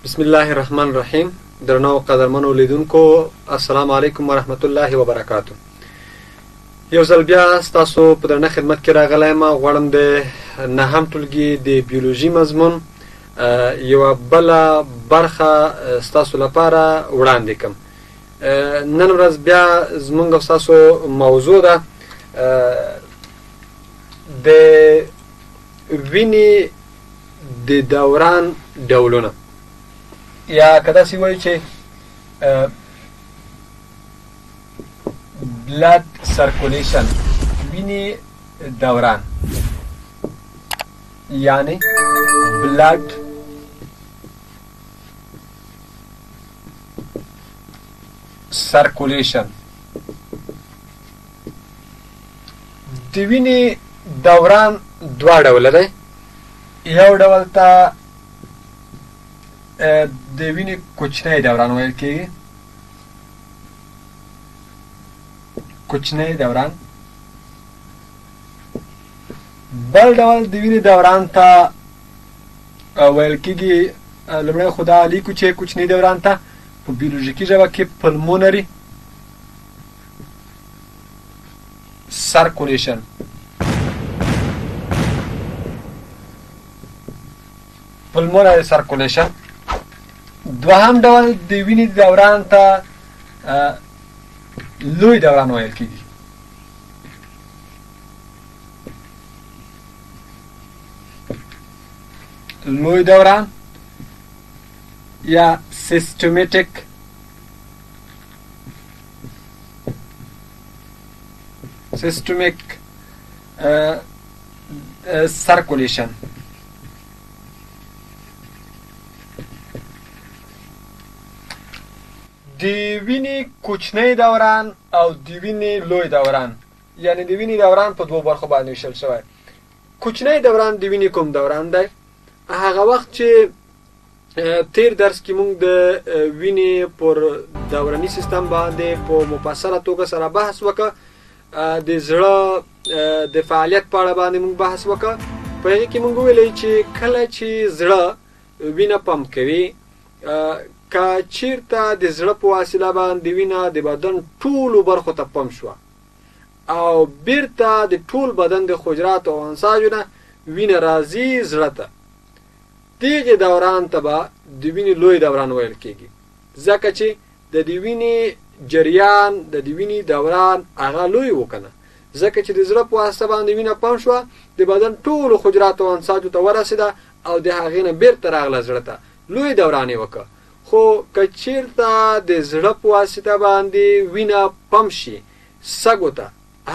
بسم الله الرحمن الرحیم. درنو قدرمنو لیدونکو، السلام علیکم ورحمت الله وبرکاتو. یو ځل بیا ستاسو په درنه خدمت کې راغلی یم. غواړم د نهم ټولګي د بیولوژي مضمون یوه بله برخه ستاسو لپاره وړاندې کړم. نن ورځ بیا زموږ او ستاسو موضوع ده د وینې د دوران ډولونه، یا که داسې وایو چې بلاد سرکولیشن، وینې دوران، یعنی بلاد سرکولیشن. د وینې دوران دوه ډوله دی. یو ډول ته د وینې کوچنی دوران ویل کېږي، کوچنی دوران. بل ډول د وینې دوران ته ویل کېږي، لومړی خو دا لیکو چې کوچنی دوران ته په بیولوژیکي ژبه کې پلمونري سرکولیشن. پلمونري سرکولیشن. دوهم ډول د وینې دوران ته لوی دوران ویل کېږي. لوی دوران یا سیستماتیک سرکولیشن. د وینې کوچنی دوران او د وینې لوی دوران، یعنی د وینې دوران په دوو برخو باندې ویشل شوی. کوچنی دوران د وینې کوم دوران دی؟ هغه وخت چې تیر درس کې موږ د وینې پر دوراني سیستم باندې په مفصله توګه سره بحث وکړ. د زړه د فعالیت په اړه باندې موږ بحث وکړ. په هغې کې موږ وویلی چې کله چې زړه وینه پمپ کوي، که چیرته د زړه په وسیله باندې وینه د بدن ټولو برخو ته پمپ شوه او بیرته د ټول بدن د حجراتو او انساجو نه وینه راځي زړه ته، دغې دوران ته به د وینې لوی دوران ویل کېږي، ځکه چې د دې وینې جریان، د دې وینې دوران هغه لوی و که نه، ځکه چې د زړه په واسطه باندې وینه پمپ شوه، د بدن ټولو حجراتو او انساجو ته ورسېده او د هغې نه بیرته راغله زړه ته، لوی دوران یې وکړه. خو که چیرته د زړه په واسطه باندې وینه پمپ شي سږو ته،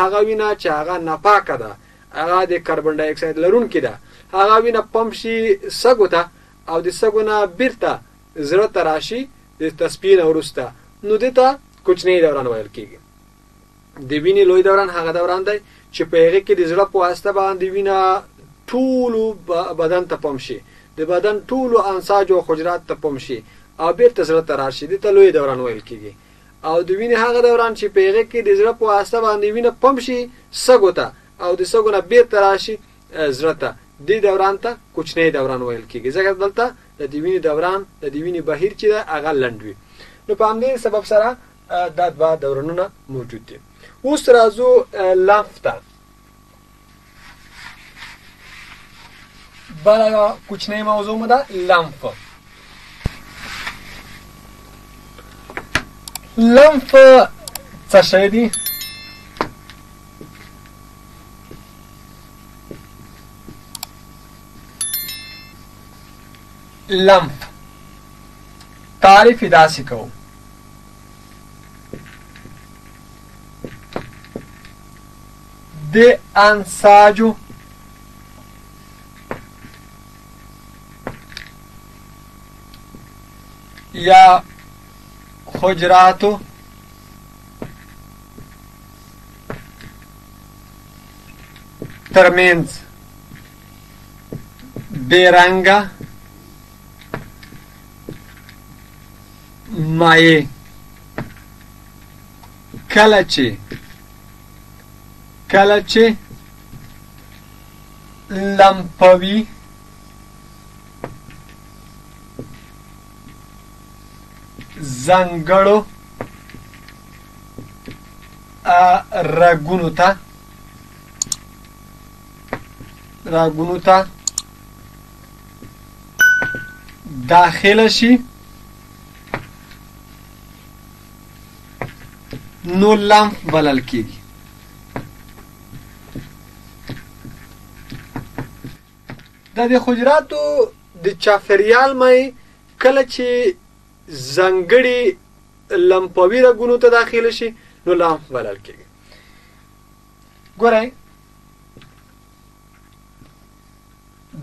هغه وینه چې هغه ناپاکه ده، هغه د کاربن ډای اکساید لرونکې ده، هغه وینه پمپ شي سږو ته او د سږو نه بیرته زړه ته راشي د تصفیې نه وروسته، نو دې ته کوچنی دوران ویل کېږي. د وینې لوی دوران هغه دوران دی چې په هغې کې د زړه په واسطه باندې وینه ټولو بدن ته پمپ شي، د بدن ټولو انساجو او حجرات ته پمپ شي او بیرته زړه ته راشي، دې ته لوی دوران ویل کېږي. او د وینې هغه دوران چې په هغې کې د زړه په واسطه باندې وینه پمپ شي سږو ته او د سږو نه بیرته راشي زړه ته، دې دوران ته کوچنی دوران ویل کېږي، ځکه دلته د دې وینې دوران، د دې وینې بهیر چې ده هغه لنډ وي. نو په همدې سبب سره دا دوه دورانونه موجود دي. اوس راځو لمف ته. بله کوچنی موضوع مو ده لمف. لمف څه شی دی؟ لمف تعریف یې داسې کوو: د انساجو یا حجراتو ترمنځ بې رنګه مایع کله چې لمپوي ځانګړو رګونو ته داخله شي نو لمف بلل کیږي. د حجراتو د چاپیریال مایع کله چې ځانګړي لمفاوي رګونو ته داخله شي نو لمف بلل کیږي. ګورئ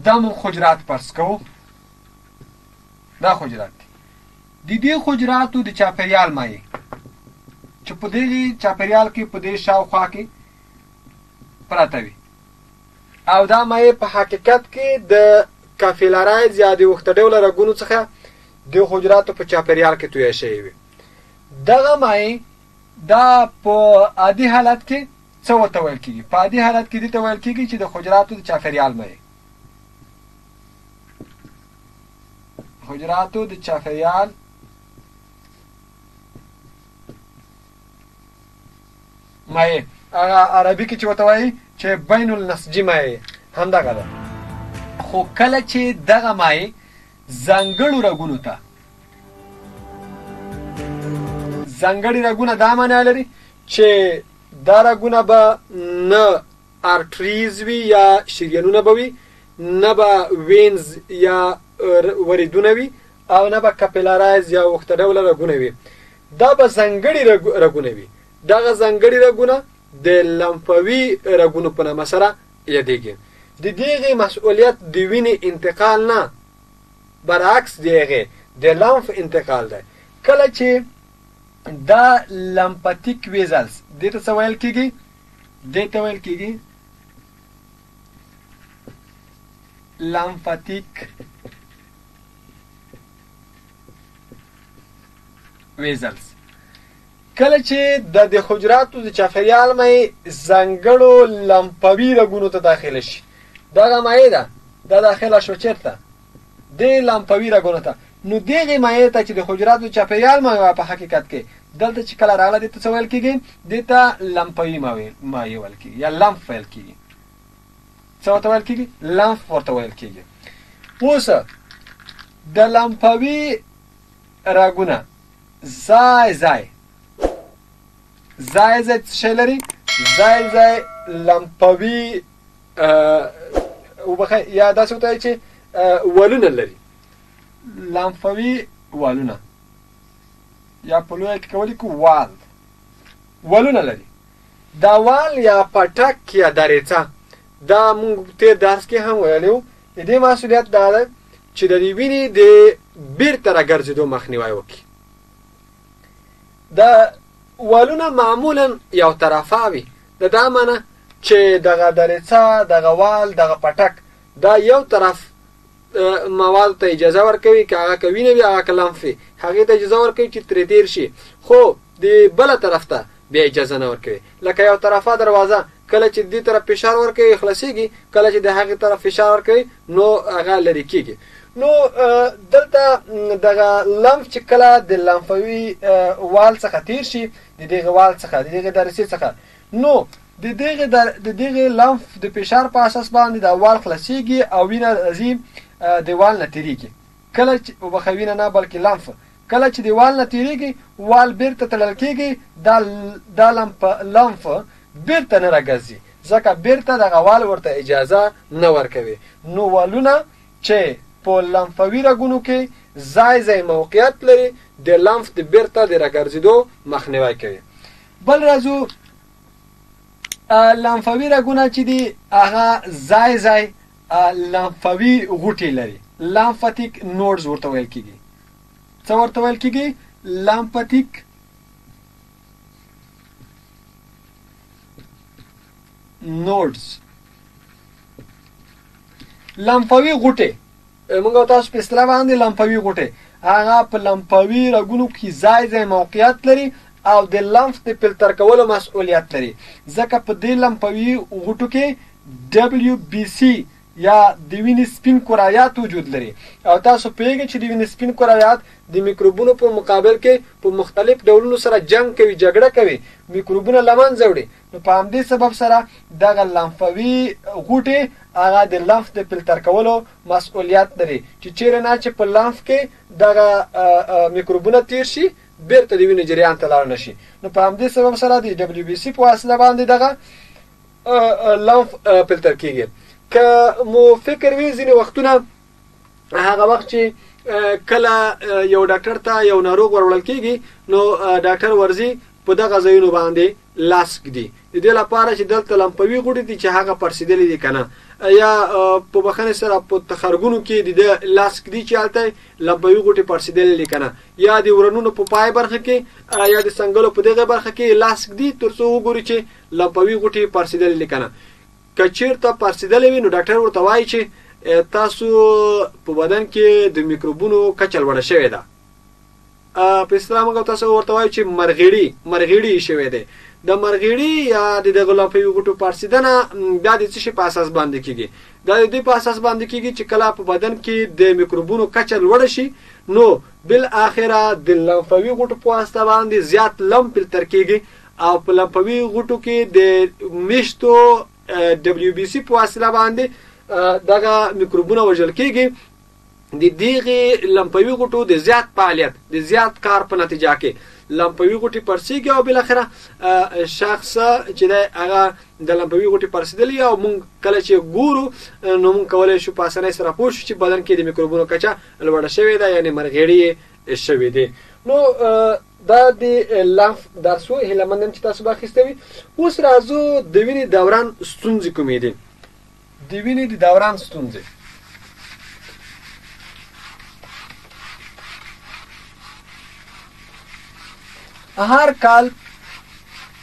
دا مو حجرات فرض کوو، دا حجرات دي. د دې حجراتو د چاپیریال مایع چې په دې چاپیریال کې په دې شاوخوا کې پراته وي او دا مایع په حقیقت کې د کاپیلارایز یا د وخته ډوله رګونو څخه د حجراتو په چاپیریال کې تویه شوي وي. دغه مایع دا په عادي حالت کې څه ورته ویل کېږي؟ په عادي حالت کې دې ته ویل کېږي چې د حجراتو د چاپیریال مایع حجراتو د چاپیریال مایع هغه عربي کې چې ورته وایي چې بین النسجي مایع همدغه ده. خو کله چې دغه مایع ځانګړو رګونو ته ځانګړي رګونه دا معنی لري چې دا رګونه به نه ارټریز وي یا شریانونه به وي، نه به وینز یا وریدونه وي او نه به کاپیلارایز یا وخته ډوله رګونه وي. دا به ځانګړي رګونه وي. دغه ځانګړي رګونه د لمفاوي رګونو په نامه سره یادېږي. د دغې مسؤلیت د وینې انتقال نه، برعکس د هغې د لمف انتقال دی. کله چې دا لمفاتیک ویزلز دې ته څه ویل کېږي؟ دې ته ویل کېږي لمفاتیک ویزلز. کله چې د حجراتو د چاپیریال مایع ځانګړو لمفاوي رګونو ته داخله شي، دغه مایع ده دا داخله شو چېرته؟ دې لمفاوي رګونو ته. نو دغې مایع ته چې د حجراتو د چاپیریال مایع په حقیقت کې دلته چې کله راغله دې ته څه ویل کېږي؟ دې ته لمفاوي مایع ویل کېږي یا لمف ویل کېږي. څه ورته ویل کېږي؟ لمف ورته ویل کېږي. اوس د لمفاوي رګونه ځای ځای څه شی لري؟ ځای لمفاوي یا داسې ورته وایي چې والونه لري. لمفاوي والونه یا په لویه کې کولی کو والونه لري. دا وال یا پټک یا دریڅه دا موږ تېر درس کې هم ویلی وو. د دې مسؤلیت دا ده چې د دې وینې د بیرته راګرځېدو مخنیوی وکړي. دا والونه معمولا یو طرفه وي. د دا معنی چې دغه دریڅه، دغه وال، دغه پټک دا یو طرف مواد ته اجازه ورکوي، که هغه که وینه وي هغه که لمف وي هغې ته اجازه ورکوي چې ترې تېر شي، خو د بله طرف ته بیا اجازه نه ورکوي. لکه یو طرفه دروازه کله چې دې طرف فشار ورکوي خلاصېږي، کله چې د هغې طرف فشار ورکوي نو هغه لرې کېږي. نو دلته دغه لمف چې کله د لمفاوي وال څخه تېر شي، د دغې وال څخه، د دغې درسې څخه، نو د دغې لمف د فشار په اساس باندې دا وال خلاصېږي او وینه راځي د وال نه تېرېږي. کله چې وینه نه بلکې لمف کله چې د وال نه تېرېږي وال بیرته تړل کېږي، دا لمف بیرته نه راګرځي، ځکه بیرته دغه وال ورته اجازه نه ورکوي. نو والونه چې په لمفاوي رګونو کې ځای موقعیت لري د لمف د بیرته د راګرځېدو مخنیوی کوي. بل راځو لمفاوي رګونه چې دي هغه ځای لمفاوي غوټې لري. لمفاتیک نوډز ورته ویل کېږي. څه ورته ویل کېږي؟ لمفاتیک نوډز. لمفاوي غوټې موږ تاسو په اصطلاح باندې لمفاوي غوټې هغه په لمفاوي رګونو کې ځای موقعیت لري او د لمف د فلتر کولو مسؤلیت لري، ځکه په دې لمفاوي غوټو کې WBC یا د وینې سپین کرویات وجود لري او تاسو پوهیږئ چې د وینې سپین کرویات د میکروبونو په مقابل کې په مختلف ډولونو سره جنګ کوي جګړه کوي میکروبونه له منځه وړي نو په همدې سبب سره دغه لمفوي غوټې هغه د لمف د فلتر کولو مسؤلیت لري چې چیرې نه چې په لمف کې دغه میکروبونه تیر شي بیرته د وینې جریان ته لاړ نشي نو په همدې سبب سره د WBC په واسطه باندې دغه لمف فلتر کیږي که مو فکر وي ځینې وختونه هغه وخت چې کله یو ډاکټر ته یو ناروغ وروړل کیږي نو ډاکټر ورځي په دغه ځایونو باندې لاس ږدي د دې لپاره چې دلته لمفوي غوټې دي چې هغه پړسېدلي دي که نه یا په بخښنې سره په تخرګونو کې د لاس ږدي چې هلته لمفوي غوټې پړسېدلي دي که نه یا د ورنونو په پای برخه کې یا د څنګلو په دغه برخه کې لاس ږدي تر څو وګوري چې لمفوي غوټې پړسېدلي دي که نه که چېرته پړسېدلې وي نو ډاکټر ورته وایي چې تاسو په بدن کې د میکروبونو کچه لوړه شوې ده په اصطلاح موږ تاسو ورته وایو چې مرغیړي شوی دی د مرغیړي یا د دغه لمفوي غوټو پړسېدنه دا د څه شي په اساس باندې کیږي دا د دې په اساس باندې کیږي چې کله په بدن کې د میکروبونو کچه لوړه شي نو بالاخره د لمفوي غوټو په واسطه باندې زیات لم فلتر کیږي او په لمفوي غوټو کې د میشتو WBC په واسطه باندې دغه میکروبونه وژل کیږي د دغه لمفوي غوټو د زیات فعالیت د زیات کار په نتیجه کې لمفوي غوټې پړسېږي او بالاخره شخص چې دی هغه د لمفوي غوټې پړسېدلي او موږ کله چې ګورو نو موږ کولی شو په اسانۍ سره پوه شو چې بدن کې د میکروبونو کچه لوړه شوې ده یعنې مرغیړي شوې دي نو دا د لمف درس و هیله مند یم چې تاسو به اخیستی وي اوس راځو د وینې دوران ستونزې کومې دي د وینې د دوران ستونزې هر کال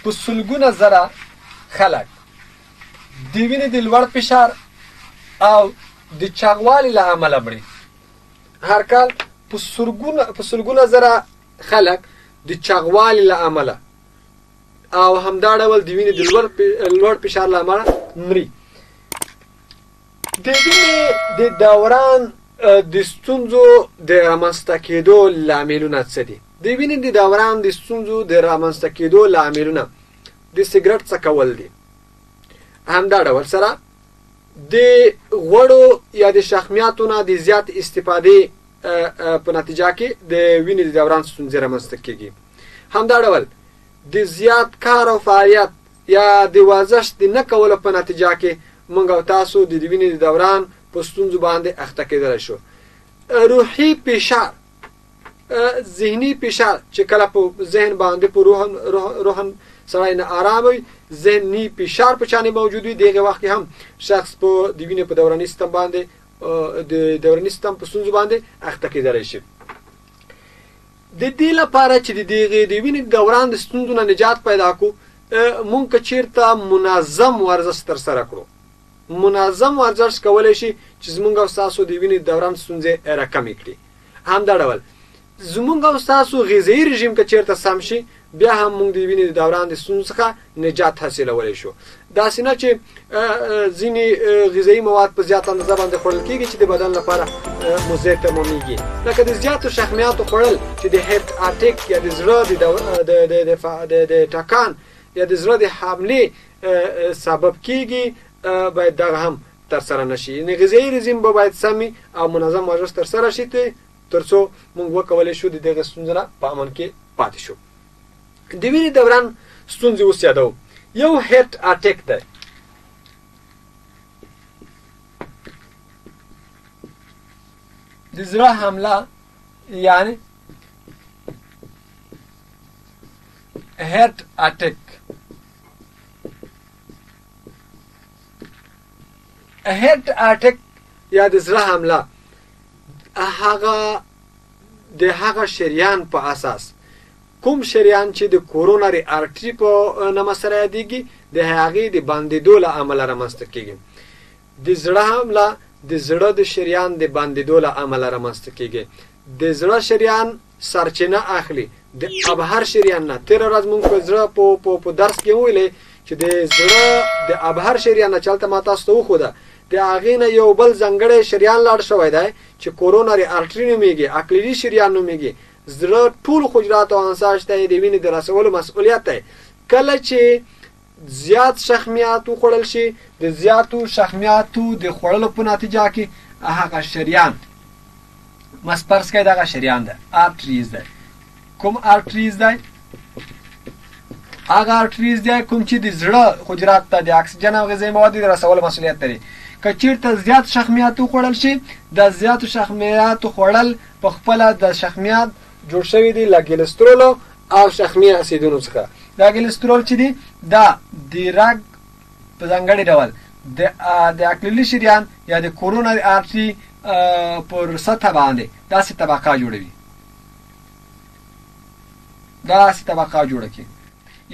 په سلګونه زره خلک د وینې د لوړ فشار او د چاغوالي له امله مړي هر کال په سلګونه زره خلک د چاغوالي له امله او همدا ډول د وینې د لوړ فشار له امله مري د وینې د دوران د ستونزو د رامنځته کېدو لاملونه څه دي د وینې د دوران د ستونزو د رامنځته کېدو لاملونه د سګرټ څکول دي همدا ډول سره د غوړو یا د شحمیاتو نه د زیات استفادې په نتیجه کې د وینې د دوران ستونزې رامنځته کېږي همدا ډول د زیات کار او فعالیت یا د ورزش د نه کولو په نتیجه کې موږ او تاسو د وینې د دوران په ستونزو باندې اخته کېدلی شو روحي فشار ذهني فشار چې کله په ذهن باندې په روحن سړی نه آرام وي ذهني فشار په چانې موجود وي دغه وخت کې هم شخص په د وینې په دوراني سیستم باندې د دوراني سیستم په ستونزو باندې اخته کېدلی شي د دې لپاره چې د وینې دوران د ستونزو نه نجات پیدا کړو مونږ که چېرته منظم ورزش ترسره کړو منظم ورزش کولی شي چې زمونږ او ستاسو د وینې دوران ستونزې راکمې کړي همدا ډول زمونږ او ستاسو غذایي رژیم که چېرته سم شي بیا هم موږ د وینې د دوران د ستونزو څخه نجات حاصلولی شو داسې نه چې ځینې غذایي مواد په زیات اندازه باندې خوړل کېږي چې د بدن لپاره مضر تمامېږي لکه د زیاتو شحمیاتو خوړل چې د هرت اټیک یا د زړه د ټکان یا د زړه د حملې سبب کېږي باید دغه هم ترسره نشي یعنې غذایي رژیم به باید سمي او منظم ورزش ترسره شي تر څو موږ وکولی شو د دغه ستونزو نه په امن کې پاتې شو د وینې دوران ستونزې اوس یادوو یو هرت اټیک دی د زړه حمله یعنی هرت اټیک هرت اټیک یا د زړه حمله د هغه شریان په اساس کوم شریان چې د کورونري ارټري په نامه سره یادېږي د هغې د بندېدو له امله رامنځته کېږي د زړه حمله د زړه د شریان د بندېدو له امله رامنځته کېږي د زړه شریان سرچینه اخلي د ابهر شریان نه تېره ورځ موږ په زړه په درس کې وویلی چې د زړه د ابهر شریان نه چې هلته ما تاسو ته وښوده د د هغې نه یو بل ځانګړی شریان لاړ شوی دی چې کورونري ارټري نومیږي، اقلیدي شریان نومیږي. زړه ټول حجرات او انساج ته د وینې د رسولو مسؤلیت دی. کله چې زیات شحمیات وخوړل شي، د زیاتو شحمیاتو د خوړلو په نتیجه کې هغه شریان مسپرس کې دغه شریان ده ارټریز ده. کوم ارټریز ده؟ هغه ارټریز دی کوم چې د زړه حجرات ته د اکسیجن او غذایي موادو د رسولو مسؤلیت لري. که چیرته زیات شحمیات وخوړل شي، د زیاتو شحمیاتو خوړل په خپله د شحمیات جوړ شوي دي له ګلسترولو او شحمي اسیدونو څخه. دا ګلسترول چې دی دا د رګ په ځانګړي ډول د اکلیلي شریان یا د کورونري ارټري پر سطح باندې داسې طبقه جوړوي، داسې طبقه جوړه کړي.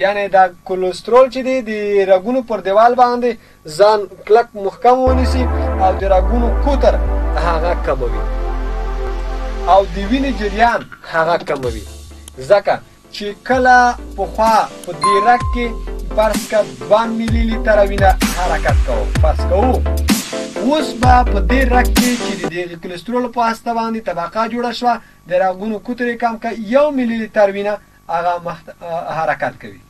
یعنی دا کولسترول چې دی د رګونو پر دیوال باندې ځان کلک محکم ونیسي او د رګونو کوتر هغه کموي او د وینې جریان هغه کموي. ځکه چې کله پخوا په دې رګ کې فرض که 2 ملي لیتره وینه حرکت کوو، فرض کوو، اوس به په دې رګ کې چې د دغې کولسترول په واسطه باندې طبقه جوړه شوه، د رګونو کوتر یې کم که 1 ملي لیتر وینه هغه حرکت کوي.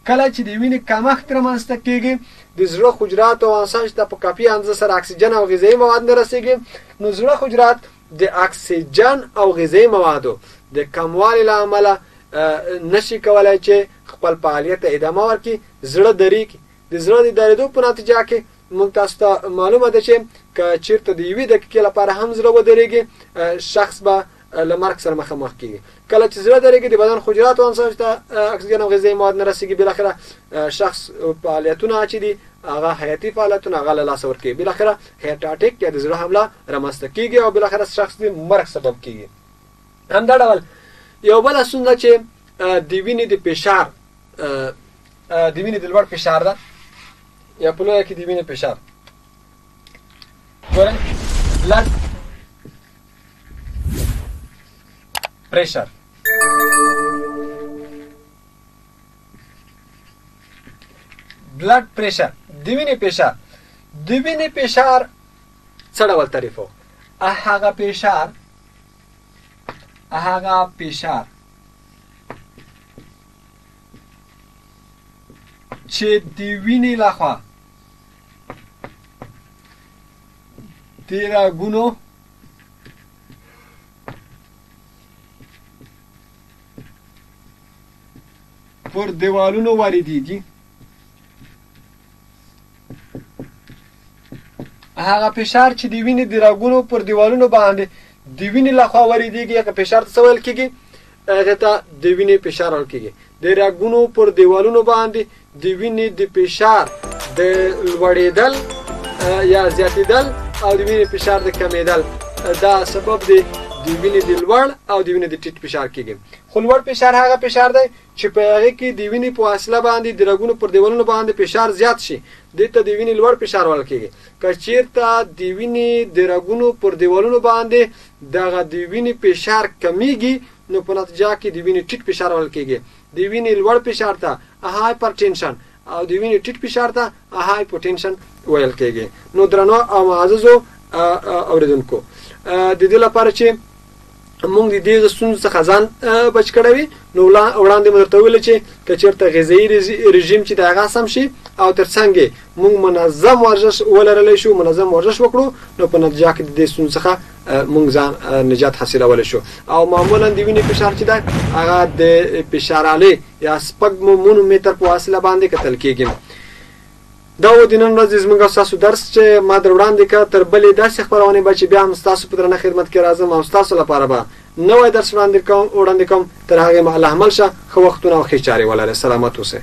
کله چې د وینې کمښت رامنځته کېږي، د زړه حجرات او انساج ته په کافي اندازه سره اکسیجن او غذایي مواد نه رسېږي، نو زړه حجرات د اکسیجن او غذایي موادو د کموالي له امله نشي کولی چې خپل فعالیت ته ادامه ورکړي، زړه درېږي. د زړه د درېدو په نتیجه کې موږ تاسو ته معلومه ده چې که چېرته د 1 دقیقې لپاره هم زړه ودرېږي، شخص به له مرګ سره مخامخ کېږي. کله چې زړه درېږي، د بدن حجرات او انساج ته اکسیجن او غذایي مواد نه رسېږي، بالاخره شخص فعالیتونه چې دي هغه حیاتي فعالیتونه هغه له لاسه ورکوي، بالاخره هارټ اټیک یا د زړه حمله رامنځته کېږي او بالاخره شخص د مرګ سبب کېږي. همدا ډول یو بله ستونزه چې د وینې د فشار، د وینې د لوړ فشار ده یا په لویه کې د وینې فشار، ګورئ بلډ پریشر. بلډ پریشر، د وینې فشار. د وینې فشار څه ډول تعریف و؟ هغه فشار چې د وینې لخوا د رګونو پر دیوالونو واردېږي، هغه فشار چې د وینې د رګونو پر دیوالونو باندې د وینې لخوا واردېږي، هغه فشار څه ویل کېږي؟ هغه ته د وینې فشار ویل کېږي. د رګونو پر دیوالونو باندې د وینې د فشار د لوړېدل یا زیاتېدل او د وینې فشار د کمېدل دا سبب دی د وینې د لوړ او د وینې د ټیټ فشار کېږي. خو لوړ فشار هغه فشار دی چې په هغې کې د وینې په وسیله باندې د رګونو پر دیوالونو باندې فشار زیات شي، دې ته د وینې لوړ فشار ویل کېږي. که چېرته د وینې د رګونو پر دیوالونو باندې دغه د وینې فشار کمیږي، نو په نتیجه کې د وینې ټیټ فشار ویل کېږي. د وینې لوړ فشار ته هایپرټنشن او د وینې ټیټ فشار ته هایپوټنشن ویل کېږي. نو درنو او معززو اوریدونکو، د دې لپاره چې موږ د دې ستونزو څخه ځان بچ کړی وي، نو وړاندې مو درته وویل چې که چېرته غذایي رژیم چې د هغه سم شي او تر څنګ موږ منظم ورزش ولرلی شو، منظم ورزش وکړو، نو په نتیجه کې د دې ستونزو څخه موږ ځان نجات حاصلولی شو. او معمولا د وینې فشار چې دی هغه د فشار الې یا سپږمو مونومیتر په وسیله باندې کتل کېږي. دا و د نن ورځې زموږ او ستاسو درس چې ما در وړاندې کړه. تر بلې داسې خپرونې به چې بیا هم ستاسو په درنه خدمت کې راځم او ستاسو لپاره به نوی درس وړاندې کوم. تر هغې مهاله حمل شه، ښه وختونه او ښې چارې ولرئ. سلامت اوسئ.